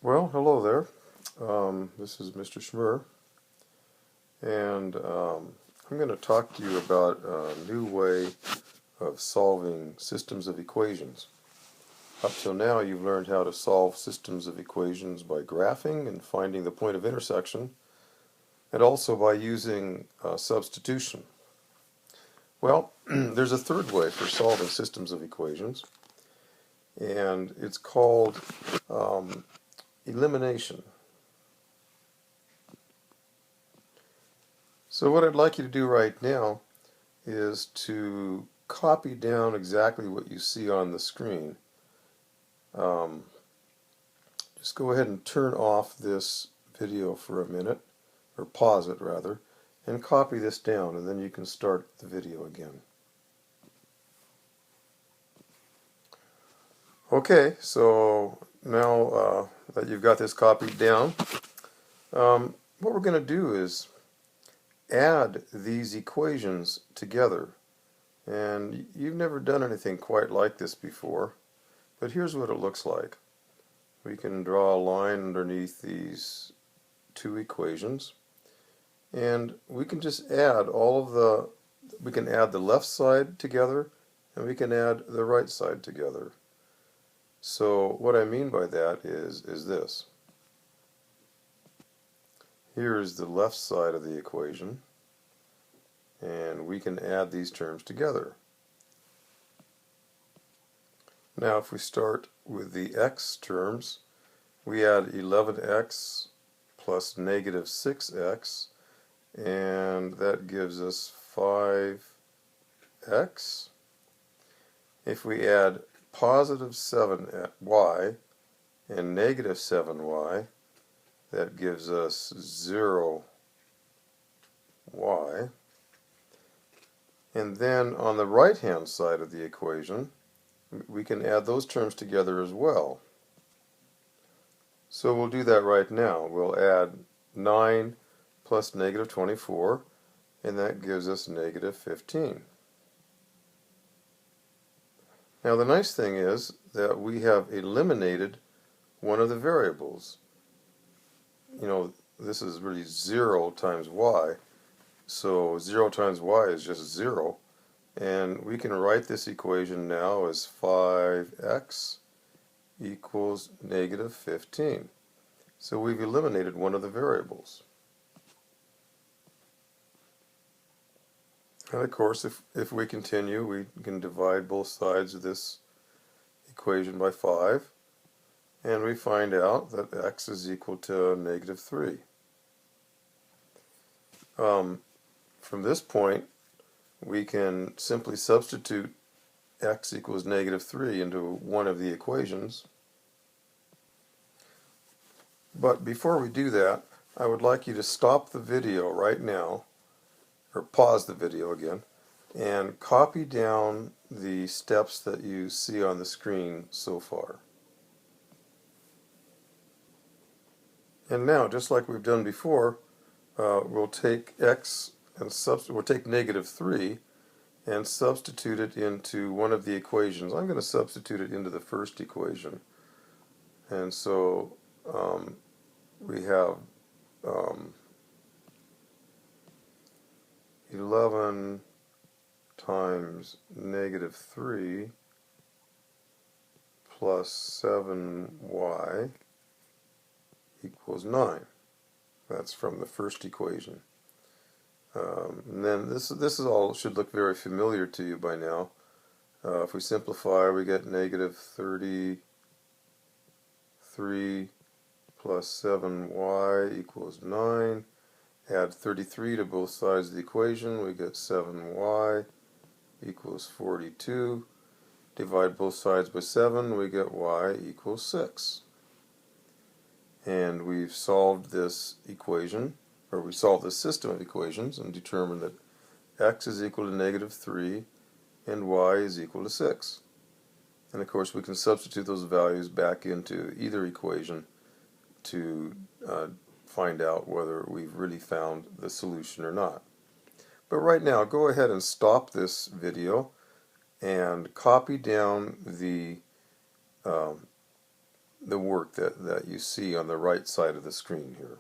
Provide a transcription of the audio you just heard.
Well, hello there. This is Mr. Schmur, and I'm going to talk to you about a new way of solving systems of equations. Up till now, you've learned how to solve systems of equations by graphing and finding the point of intersection, and also by using substitution. Well, there's a third way for solving systems of equations, and it's called elimination. So what I'd like you to do right now is to copy down exactly what you see on the screen. Just go ahead and turn off this video for a minute, or pause it rather, and copy this down, and then you can start the video again. Okay, so now that you've got this copied down, what we're going to do is add these equations together. And you've never done anything quite like this before, but here's what it looks like. We can draw a line underneath these two equations, and we can just add we can add the left side together, and we can add the right side together. So what I mean by that is this. Here's the left side of the equation, and we can add these terms together. Now if we start with the x terms, we add 11x plus negative 6x, and that gives us 5x. If we add positive 7y and negative 7y, that gives us 0y. And then on the right hand side of the equation, we can add those terms together as well. So we'll do that right now. We'll add 9 plus negative 24, and that gives us negative 15. Now the nice thing is that we have eliminated one of the variables. You know, this is really 0 times y, so 0 times y is just 0. And we can write this equation now as 5x equals negative 15. So we've eliminated one of the variables. And of course, if we continue, we can divide both sides of this equation by 5, and we find out that x is equal to negative 3. From this point, we can simply substitute x equals negative 3 into one of the equations. But before we do that, I would like you to stop the video right now, or pause the video again, and copy down the steps that you see on the screen so far. And now, just like we've done before, we'll take x and we'll take negative 3 and substitute it into one of the equations. I'm going to substitute it into the first equation. And so we have 11 times negative 3 plus 7y equals 9. That's from the first equation. And then this is all should look very familiar to you by now. If we simplify, we get negative 33 plus 7y equals 9. Add 33 to both sides of the equation, we get 7y equals 42. Divide both sides by 7, we get y equals 6. And we've solved this equation, or we solved this system of equations, and determined that x is equal to negative 3 and y is equal to 6. And of course we can substitute those values back into either equation to find out whether we've really found the solution or not. But right now, go ahead and stop this video and copy down the the work that you see on the right side of the screen here.